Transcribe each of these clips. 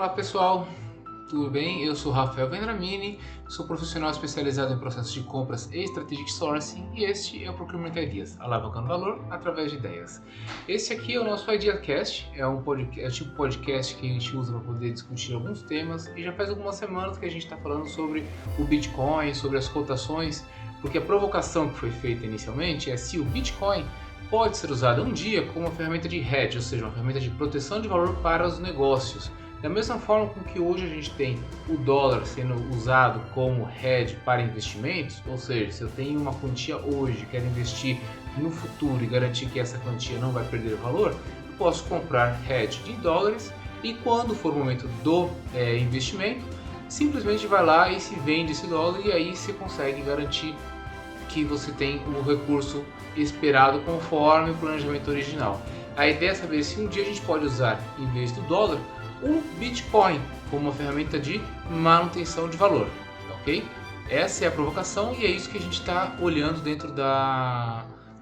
Olá pessoal, tudo bem? Eu sou Rafael Vendramini, sou profissional especializado em processos de compras e Strategic Sourcing e este é o Procurement Ideas, alavancando valor através de ideias. Esse aqui é o nosso IdeaCast, é um tipo de podcast que a gente usa para poder discutir alguns temas e já faz algumas semanas que a gente está falando sobre o Bitcoin, sobre as cotações, porque a provocação que foi feita inicialmente é se o Bitcoin pode ser usado um dia como uma ferramenta de hedge, ou seja, uma ferramenta de proteção de valor para os negócios. Da mesma forma com que hoje a gente tem o dólar sendo usado como hedge para investimentos, ou seja, se eu tenho uma quantia hoje, quero investir no futuro e garantir que essa quantia não vai perder valor, eu posso comprar hedge de dólares e quando for o momento do investimento, simplesmente vai lá e se vende esse dólar e aí você consegue garantir que você tem o recurso esperado conforme o planejamento original. A ideia é saber se um dia a gente pode usar, em vez do dólar, o Bitcoin como uma ferramenta de manutenção de valor, ok? Essa é a provocação e é isso que a gente está olhando dentro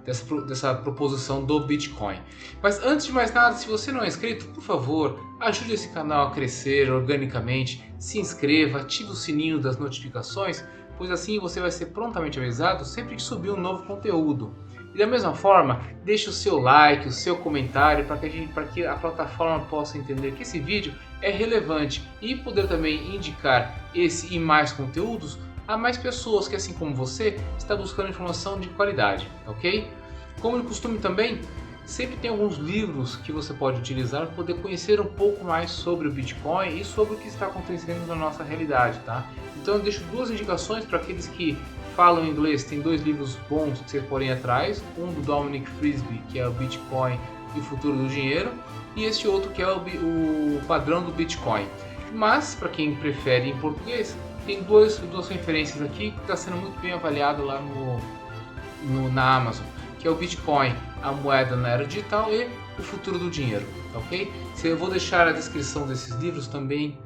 dessa proposição do Bitcoin. Mas antes de mais nada, se você não é inscrito, por favor, ajude esse canal a crescer organicamente, se inscreva, ative o sininho das notificações, pois assim você vai ser prontamente avisado sempre que subir um novo conteúdo. E da mesma forma, deixe o seu like, o seu comentário para que a plataforma possa entender que esse vídeo é relevante e poder também indicar esse e mais conteúdos a mais pessoas que, assim como você, está buscando informação de qualidade, ok? Como de costume também, sempre tem alguns livros que você pode utilizar para poder conhecer um pouco mais sobre o Bitcoin e sobre o que está acontecendo na nossa realidade, tá? Então eu deixo duas indicações para aqueles que falam inglês, tem dois livros bons que vocês podem ir atrás, um do Dominic Frisby, que é o Bitcoin e o Futuro do Dinheiro, e este outro que é o Padrão do Bitcoin. Mas, para quem prefere em português, tem duas referências aqui que está sendo muito bem avaliado lá na Amazon, que é o Bitcoin, a moeda na era digital e o futuro do dinheiro, ok? Eu vou deixar a descrição desses livros também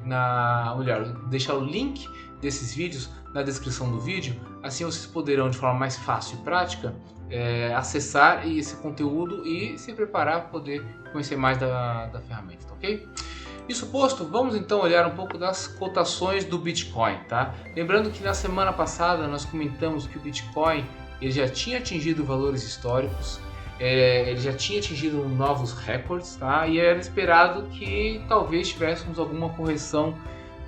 deixar o link desses vídeos na descrição do vídeo, assim vocês poderão de forma mais fácil e prática acessar esse conteúdo e se preparar para poder conhecer mais da ferramenta, ok? Isso posto, vamos então olhar um pouco das cotações do Bitcoin, tá? Lembrando que na semana passada nós comentamos que o Bitcoin ele já tinha atingido valores históricos, ele já tinha atingido novos recordes, tá? E era esperado que talvez tivéssemos alguma correção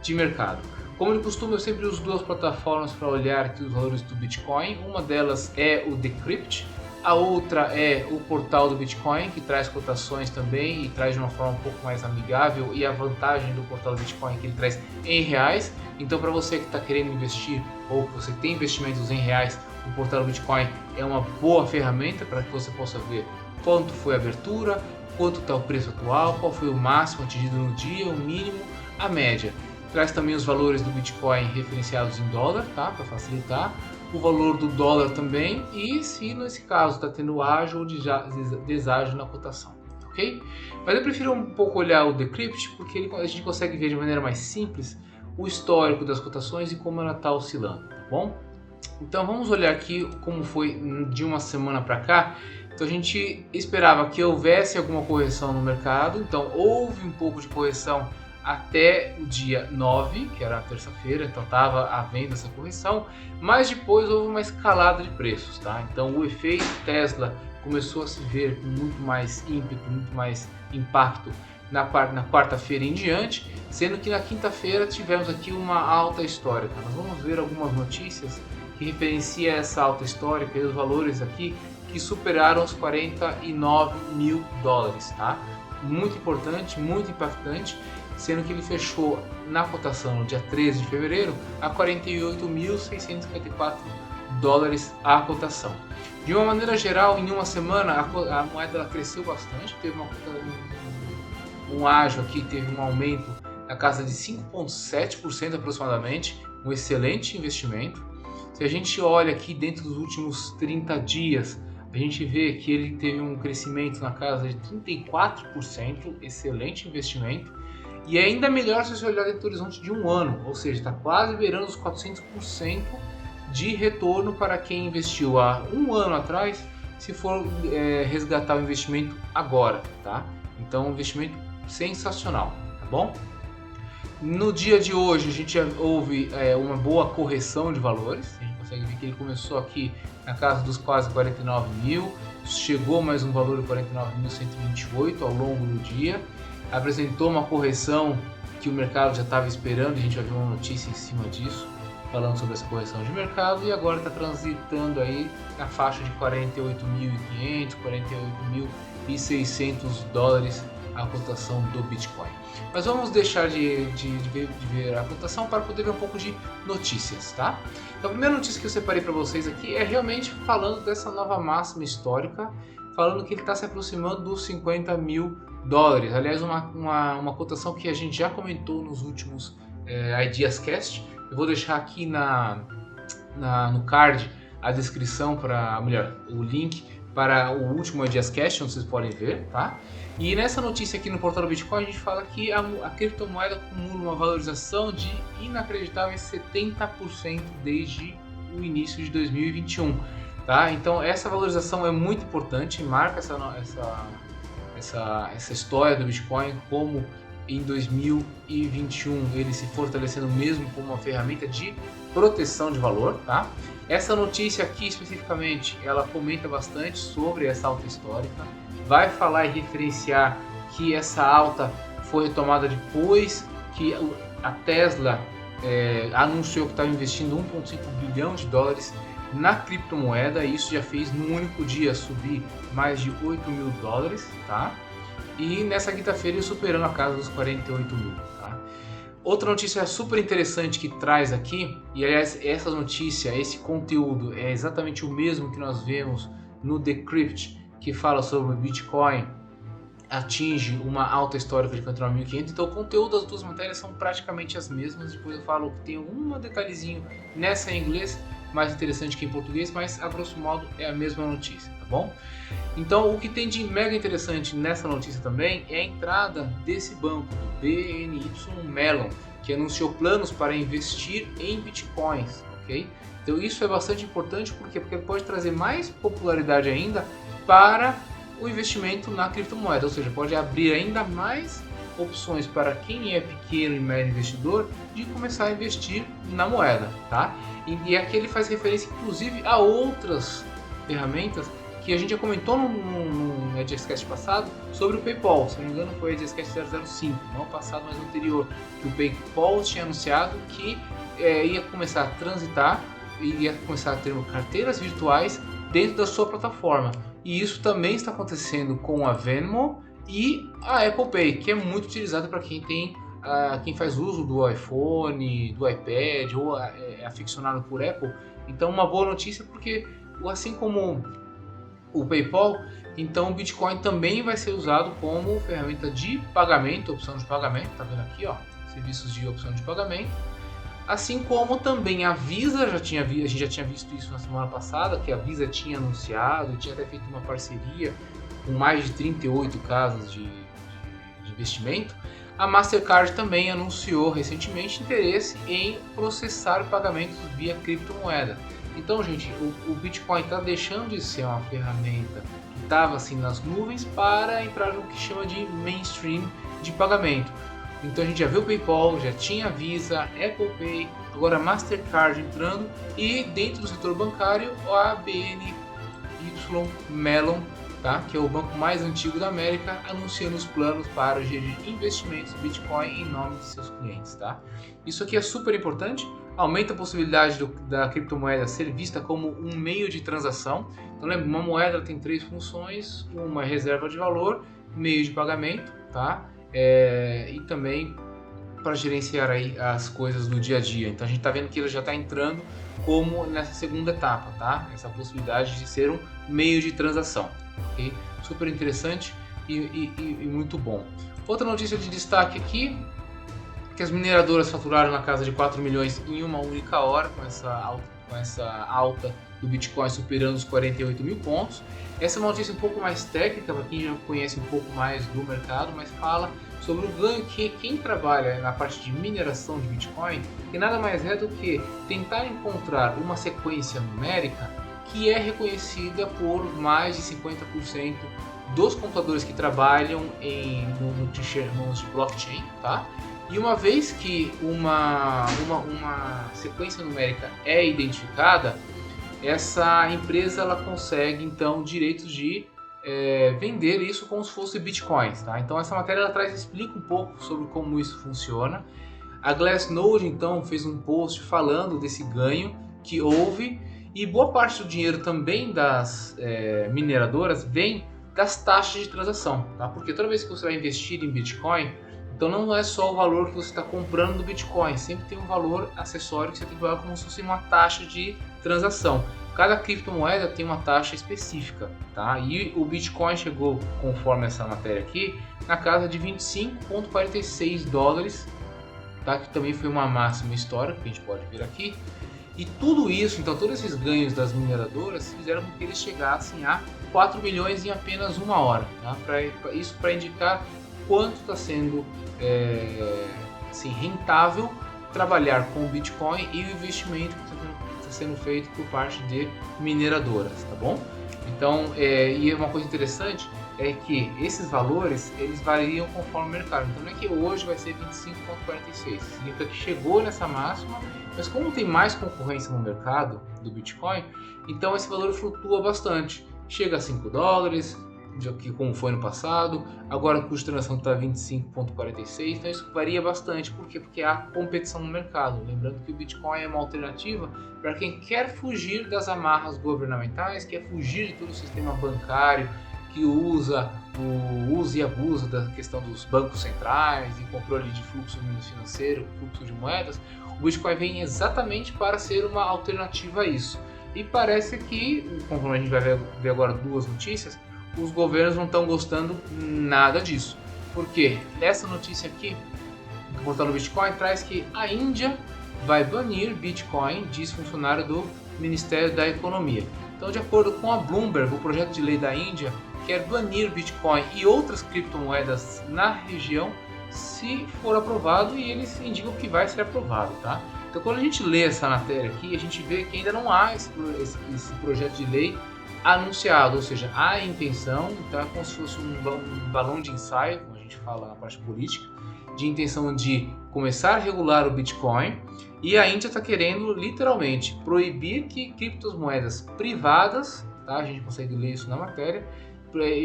de mercado. Como de costume, eu sempre uso duas plataformas para olhar aqui os valores do Bitcoin. Uma delas é o Decrypt, a outra é o portal do Bitcoin, que traz cotações também e traz de uma forma um pouco mais amigável. E a vantagem do portal do Bitcoin é que ele traz em reais. Então, para você que está querendo investir ou que você tem investimentos em reais, o portal do Bitcoin é uma boa ferramenta para que você possa ver quanto foi a abertura, quanto está o preço atual, qual foi o máximo atingido no dia, o mínimo, a média. Traz também os valores do Bitcoin referenciados em dólar, tá? Para facilitar. O valor do dólar também e se nesse caso está tendo ágio ou deságio na cotação, ok? Mas eu prefiro um pouco olhar o Decrypt porque a gente consegue ver de maneira mais simples o histórico das cotações e como ela está oscilando, tá bom? Então vamos olhar aqui como foi de uma semana para cá. Então a gente esperava que houvesse alguma correção no mercado, então houve um pouco de correção até o dia 9, que era a terça-feira, então estava havendo essa correção, mas depois houve uma escalada de preços, tá? Então o efeito Tesla começou a se ver com muito mais ímpeto, muito mais impacto na quarta-feira em diante, sendo que na quinta-feira tivemos aqui uma alta histórica. Nós vamos ver algumas notícias que referenciam essa alta histórica e os valores aqui que superaram os 49 mil dólares, tá? Muito importante, muito impactante, sendo que ele fechou na cotação no dia 13 de fevereiro a 48.654 dólares a cotação. De uma maneira geral, em uma semana a moeda cresceu bastante, teve um ágio aqui, teve um aumento na casa de 5,7% aproximadamente, um excelente investimento. Se a gente olha aqui dentro dos últimos 30 dias, a gente vê que ele teve um crescimento na casa de 34%, excelente investimento. E ainda melhor se você olhar dentro do horizonte de um ano, ou seja, está quase beirando os 400% de retorno para quem investiu há um ano atrás, se for resgatar o investimento agora, tá? Então, um investimento sensacional, tá bom? No dia de hoje a gente já houve uma boa correção de valores, a gente consegue ver que ele começou aqui na casa dos quase 49 mil, chegou mais um valor de 49.128 ao longo do dia, apresentou uma correção que o mercado já estava esperando, a gente já viu uma notícia em cima disso, falando sobre essa correção de mercado, e agora está transitando aí na faixa de 48.500, 48.600 dólares a cotação do Bitcoin. Mas vamos deixar de ver a cotação para poder ver um pouco de notícias, tá? Então a primeira notícia que eu separei para vocês aqui é realmente falando dessa nova máxima histórica, falando que ele está se aproximando dos 50 mil dólares. Aliás, uma cotação que a gente já comentou nos últimos Ideascast. Eu vou deixar aqui no card a descrição o link para o último Ideascast, onde vocês podem ver, tá? E nessa notícia aqui no portal do Bitcoin a gente fala que a criptomoeda acumula uma valorização de inacreditáveis 70% desde o início de 2021, tá? Então essa valorização é muito importante, marca essa história do Bitcoin como em 2021 ele se fortalecendo mesmo como uma ferramenta de proteção de valor, tá? Essa notícia aqui especificamente, ela comenta bastante sobre essa alta histórica, vai falar e referenciar que essa alta foi retomada depois que a Tesla anunciou que estava investindo 1,5 bilhão de dólares na criptomoeda, e isso já fez num único dia subir mais de 8 mil dólares, tá? E nessa quinta-feira superando a casa dos 48 mil. Tá? Outra notícia super interessante que traz aqui, e aliás essa notícia, esse conteúdo é exatamente o mesmo que nós vemos no Decrypt, que fala sobre o Bitcoin atinge uma alta histórica de 49.500, então o conteúdo das duas matérias são praticamente as mesmas. Depois eu falo que tem um detalhezinho nessa em inglês, mais interessante que em português, mas a grosso modo é a mesma notícia, tá bom? Então o que tem de mega interessante nessa notícia também é a entrada desse banco, do BNY Mellon, que anunciou planos para investir em Bitcoins, ok? Então isso é bastante importante, porque ele pode trazer mais popularidade ainda para o investimento na criptomoeda, ou seja, pode abrir ainda mais opções para quem é pequeno e médio investidor de começar a investir na moeda, tá? E aqui ele faz referência inclusive a outras ferramentas que a gente já comentou no Ideascast passado sobre o PayPal. Se não me engano foi o Ideascast 005, não passado, mas anterior, que o PayPal tinha anunciado que ia começar a transitar e ia começar a ter carteiras virtuais dentro da sua plataforma. E isso também está acontecendo com a Venmo e a Apple Pay, que é muito utilizada para quem faz uso do iPhone, do iPad ou é aficionado por Apple. Então uma boa notícia, porque assim como o PayPal, então o Bitcoin também vai ser usado como ferramenta de pagamento, opção de pagamento, tá vendo aqui, ó, serviços de opção de pagamento. Assim como também a Visa, a gente já tinha visto isso na semana passada, que a Visa tinha anunciado, tinha até feito uma parceria com mais de 38 casas de investimento. A Mastercard também anunciou recentemente interesse em processar pagamentos via criptomoeda. Então, gente, o Bitcoin está deixando de ser uma ferramenta que estava assim nas nuvens para entrar no que chama de mainstream de pagamento. Então a gente já viu o PayPal, já tinha a Visa, Apple Pay, agora a Mastercard entrando, e dentro do setor bancário a BNY Mellon, tá? Que é o banco mais antigo da América, anunciando os planos para gerir investimentos em Bitcoin em nome de seus clientes. Tá? Isso aqui é super importante, aumenta a possibilidade da criptomoeda ser vista como um meio de transação. Então lembra, uma moeda tem três funções: uma reserva de valor, meio de pagamento, tá? E também para gerenciar aí as coisas do dia a dia. Então a gente está vendo que ele já está entrando como nessa segunda etapa, tá? Essa possibilidade de ser um meio de transação, ok? Super interessante e muito bom. Outra notícia de destaque aqui, que as mineradoras faturaram na casa de 4 milhões em uma única hora, com essa alta do Bitcoin superando os 48 mil pontos. Essa é uma notícia um pouco mais técnica para quem já conhece um pouco mais do mercado, mas fala sobre o ganho que quem trabalha na parte de mineração de Bitcoin, que nada mais é do que tentar encontrar uma sequência numérica que é reconhecida por mais de 50% dos computadores que trabalham nos blockchain, tá? E uma vez que uma sequência numérica é identificada, essa empresa ela consegue então direitos de vender isso como se fosse bitcoins, tá? Então essa matéria ela explica um pouco sobre como isso funciona. A Glassnode então fez um post falando desse ganho que houve, e boa parte do dinheiro também das mineradoras vem das taxas de transação, tá? Porque toda vez que você vai investir em Bitcoin, então não é só o valor que você está comprando do Bitcoin, sempre tem um valor acessório que você tem que pagar como se fosse uma taxa de transação. Cada criptomoeda tem uma taxa específica, tá? E o Bitcoin chegou, conforme essa matéria aqui, na casa de 25,46 dólares, tá? Que também foi uma máxima histórica, que a gente pode ver aqui. E tudo isso, então todos esses ganhos das mineradoras fizeram com que eles chegassem a 4 milhões em apenas uma hora, tá? Isso para indicar quanto está sendo assim, rentável trabalhar com o Bitcoin e o investimento que está sendo feito por parte de mineradoras, tá bom? Então, e uma coisa interessante é que esses valores eles variam conforme o mercado. Então não é que hoje vai ser 25,46, significa que chegou nessa máxima, mas como tem mais concorrência no mercado do Bitcoin, então esse valor flutua bastante. Chega a 5 dólares, que como foi no passado, agora o custo de transação está 25,46, então isso varia bastante. Por quê? Porque há competição no mercado. Lembrando que o Bitcoin é uma alternativa para quem quer fugir das amarras governamentais, quer fugir de todo o sistema bancário que usa e abusa da questão dos bancos centrais e controle de fluxo financeiro, fluxo de moedas. O Bitcoin vem exatamente para ser uma alternativa a isso. E parece que, conforme a gente vai ver agora duas notícias, os governos não estão gostando nada disso. Por quê? Essa notícia aqui, do portal do Bitcoin, traz que a Índia vai banir Bitcoin, diz funcionário do Ministério da Economia. Então, de acordo com a Bloomberg, o projeto de lei da Índia quer banir Bitcoin e outras criptomoedas na região se for aprovado, e eles indicam que vai ser aprovado, tá? Então, quando a gente lê essa matéria aqui, a gente vê que ainda não há esse projeto de lei anunciado, ou seja, há a intenção, então é como se fosse um balão de ensaio, como a gente fala na parte política, de intenção de começar a regular o Bitcoin, e a Índia está querendo literalmente proibir que criptomoedas privadas, tá? A gente consegue ler isso na matéria,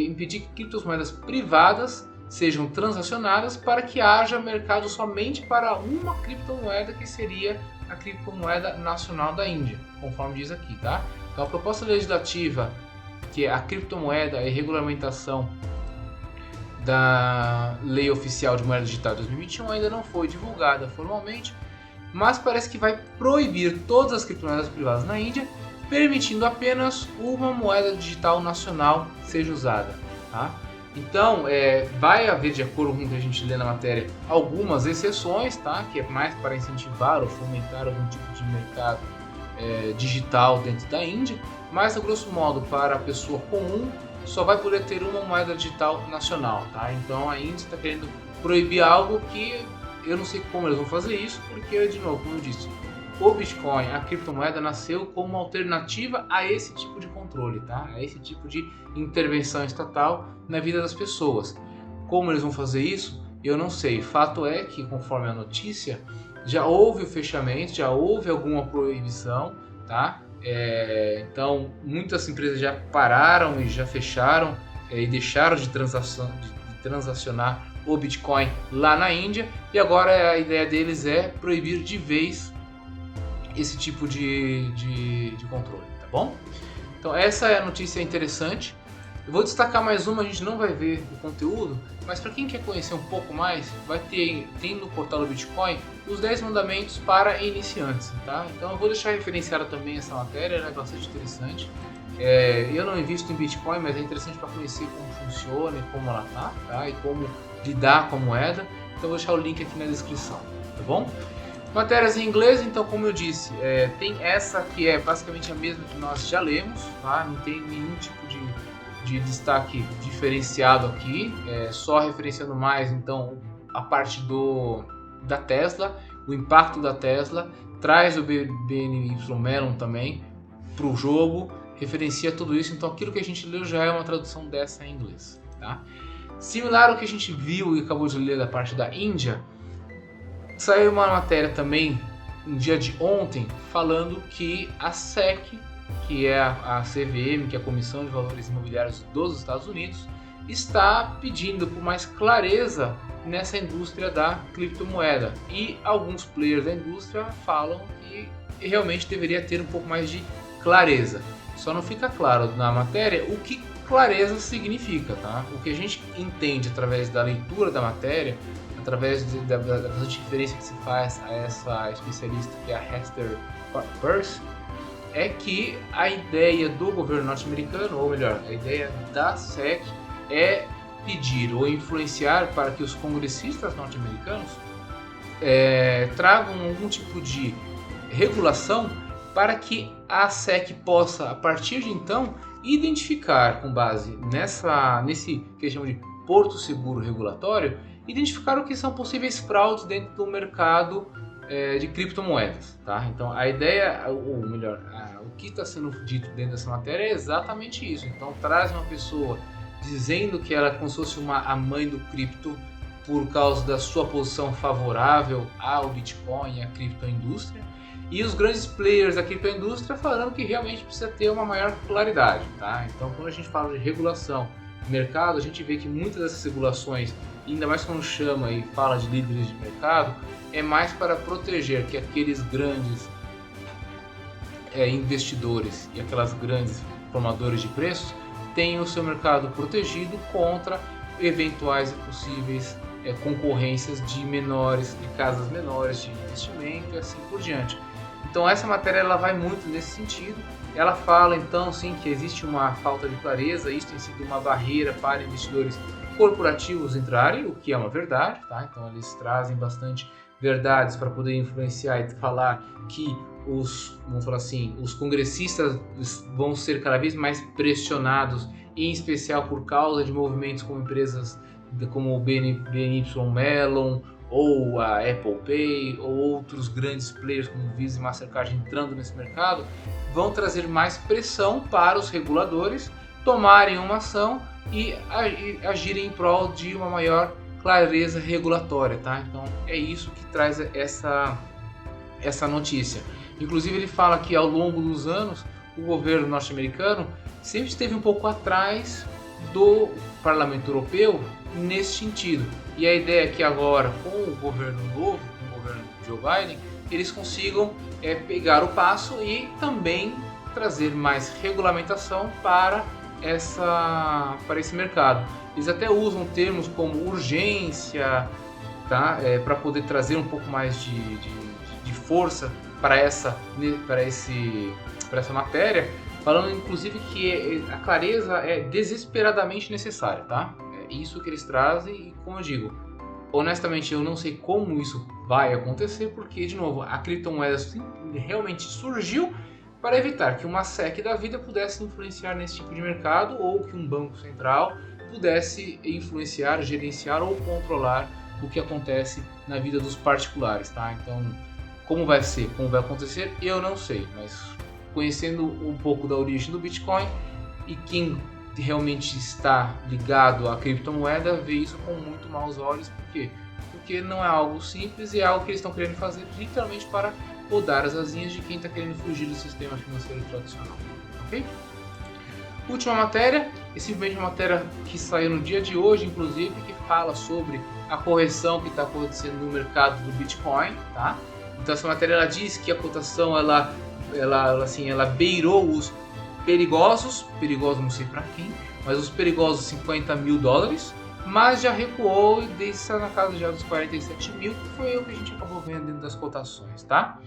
impedir que criptomoedas privadas sejam transacionadas para que haja mercado somente para uma criptomoeda, que seria a criptomoeda nacional da Índia, conforme diz aqui, tá? Então a proposta legislativa, que é a criptomoeda e regulamentação da Lei Oficial de Moeda Digital 2021, ainda não foi divulgada formalmente, mas parece que vai proibir todas as criptomoedas privadas na Índia, permitindo apenas uma moeda digital nacional seja usada, tá? Então, vai haver, de acordo com o que a gente lê na matéria, algumas exceções, tá? Que é mais para incentivar ou fomentar algum tipo de mercado digital dentro da Índia, mas a grosso modo, para a pessoa comum, só vai poder ter uma moeda digital nacional, tá? Então a Índia está querendo proibir algo que eu não sei como eles vão fazer isso, porque, de novo, como eu disse, o Bitcoin, a criptomoeda, nasceu como uma alternativa a esse tipo de controle, tá? A esse tipo de intervenção estatal na vida das pessoas. Como eles vão fazer isso, eu não sei. Fato é que, conforme a notícia, já houve o fechamento, já houve alguma proibição, tá? Então, muitas empresas já pararam e já fecharam e deixaram de transacionar o Bitcoin lá na Índia, e agora a ideia deles é proibir de vez esse tipo de controle, tá bom? Então essa é a notícia interessante. Eu vou destacar mais uma, a gente não vai ver o conteúdo, mas para quem quer conhecer um pouco mais, tem no portal do Bitcoin os 10 mandamentos para iniciantes, tá? Então eu vou deixar referenciada também essa matéria, ela é bastante interessante. Eu não invisto em Bitcoin, mas é interessante para conhecer como funciona e como ela tá? E como lidar com a moeda. Então eu vou deixar o link aqui na descrição, tá bom? Matérias em inglês, então, como eu disse, tem essa que é basicamente a mesma que nós já lemos, tá? Não tem nenhum tipo de destaque diferenciado aqui, só referenciando mais, então, a parte da Tesla, o impacto da Tesla, traz o BNY Mellon também para o jogo, referencia tudo isso, então aquilo que a gente leu já é uma tradução dessa em inglês, tá? Similar ao que a gente viu e acabou de ler da parte da Índia, Saiu uma matéria também no dia de ontem falando que a SEC, que é a CVM, que é a Comissão de Valores Imobiliários dos Estados Unidos, está pedindo por mais clareza nessa indústria da criptomoeda. E alguns players da indústria falam que realmente deveria ter um pouco mais de clareza. Só não fica claro na matéria o que clareza significa, tá? O que a gente entende através da leitura da matéria, através da diferença que se faz a essa especialista que é a Hester Peirce, é que a ideia do governo norte-americano, ou melhor, a ideia da SEC é pedir ou influenciar para que os congressistas norte-americanos tragam algum tipo de regulação para que a SEC possa, a partir de então, identificar, com base nesse que eles chamam de porto seguro regulatório, identificar o que são possíveis fraudes dentro do mercado de criptomoedas. Tá? Então a ideia, ou melhor, o que está sendo dito dentro dessa matéria é exatamente isso. Então traz uma pessoa dizendo que ela é como se fosse a mãe do cripto por causa da sua posição favorável ao Bitcoin e à criptoindústria, e os grandes players da criptoindústria falando que realmente precisa ter uma maior claridade. Tá? Então quando a gente fala de regulação de mercado, a gente vê que muitas dessas regulações, ainda mais quando chama e fala de líderes de mercado, é mais para proteger que aqueles grandes investidores e aquelas grandes formadores de preços tenham o seu mercado protegido contra eventuais e possíveis concorrências de casas menores de investimento e assim por diante. Então essa matéria ela vai muito nesse sentido. Ela fala então sim que existe uma falta de clareza, isso tem sido uma barreira para investidores corporativos entrarem, o que é uma verdade, tá? Então eles trazem bastante verdades para poder influenciar e falar que vamos falar assim, os congressistas vão ser cada vez mais pressionados, em especial por causa de movimentos como empresas como o BNY Mellon ou a Apple Pay ou outros grandes players como Visa e Mastercard entrando nesse mercado, vão trazer mais pressão para os reguladores tomarem uma ação e agirem em prol de uma maior clareza regulatória, tá? Então é isso que traz essa notícia. Inclusive ele fala que ao longo dos anos o governo norte-americano sempre esteve um pouco atrás do Parlamento Europeu nesse sentido. E a ideia é que agora, com o governo novo, com o governo Joe Biden, eles consigam pegar o passo e também trazer mais regulamentação para esse mercado. Eles até usam termos como urgência, tá? Para poder trazer um pouco mais de força para essa matéria, falando inclusive que a clareza é desesperadamente necessária, tá? É isso que eles trazem e, como eu digo, honestamente eu não sei como isso vai acontecer, porque, de novo, a criptomoeda realmente surgiu para evitar que uma SEC da vida pudesse influenciar nesse tipo de mercado ou que um banco central pudesse influenciar, gerenciar ou controlar o que acontece na vida dos particulares, tá? Então, como vai ser, como vai acontecer, eu não sei, mas conhecendo um pouco da origem do Bitcoin e quem realmente está ligado à criptomoeda vê isso com muito maus olhos. Por quê? Porque não é algo simples e é algo que eles estão querendo fazer literalmente para rodar as asinhas de quem está querendo fugir do sistema financeiro tradicional. Ok? Última matéria, é simplesmente uma matéria que saiu no dia de hoje, inclusive, que fala sobre a correção que está acontecendo no mercado do Bitcoin, tá? Então essa matéria ela diz que a cotação ela beirou os perigosos não sei para quem, mas os perigosos $50 mil, mas já recuou e está na casa já dos 47 mil, que foi o que a gente acabou vendo dentro das cotações, tá?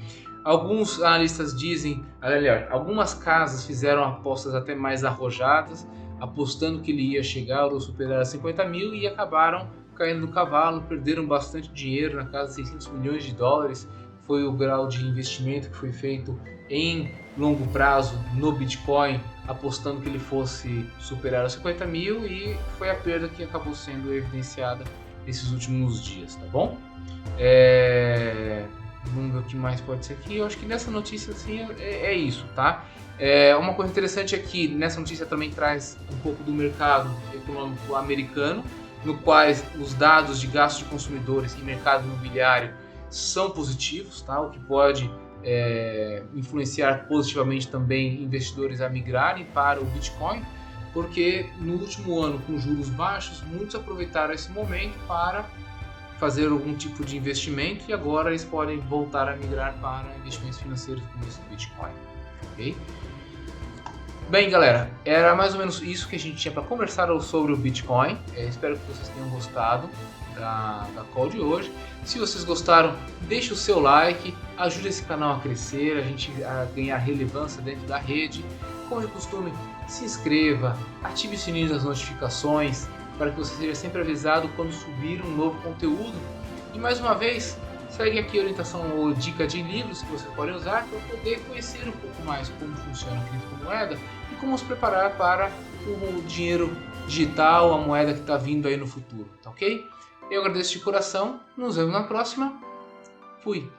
Alguns analistas dizem, aliás, algumas casas fizeram apostas até mais arrojadas, apostando que ele ia chegar ou superar a 50 mil e acabaram caindo no cavalo, perderam bastante dinheiro, na casa de $600 milhões, foi o grau de investimento que foi feito em longo prazo no Bitcoin, apostando que ele fosse superar os 50 mil, e foi a perda que acabou sendo evidenciada nesses últimos dias, tá bom? Vamos ver o que mais pode ser aqui. Eu acho que nessa notícia assim, é isso, tá? Uma coisa interessante é que nessa notícia também traz um pouco do mercado econômico americano, no qual os dados de gastos de consumidores e mercado imobiliário são positivos, tá? O que pode influenciar positivamente também investidores a migrarem para o Bitcoin, porque no último ano, com juros baixos, muitos aproveitaram esse momento para fazer algum tipo de investimento e agora eles podem voltar a migrar para investimentos financeiros como esse Bitcoin. Ok? Bem, galera, era mais ou menos isso que a gente tinha para conversar sobre o Bitcoin. Espero que vocês tenham gostado da call de hoje. Se vocês gostaram, deixe o seu like, ajude esse canal a crescer, a gente a ganhar relevância dentro da rede. Como de costume, se inscreva, ative o sininho das notificações para que você seja sempre avisado quando subir um novo conteúdo. E mais uma vez, segue aqui a orientação ou dica de livros que vocês podem usar para poder conhecer um pouco mais como funciona a criptomoeda e como se preparar para o dinheiro digital, a moeda que está vindo aí no futuro, tá ok? Eu agradeço de coração, nos vemos na próxima, fui!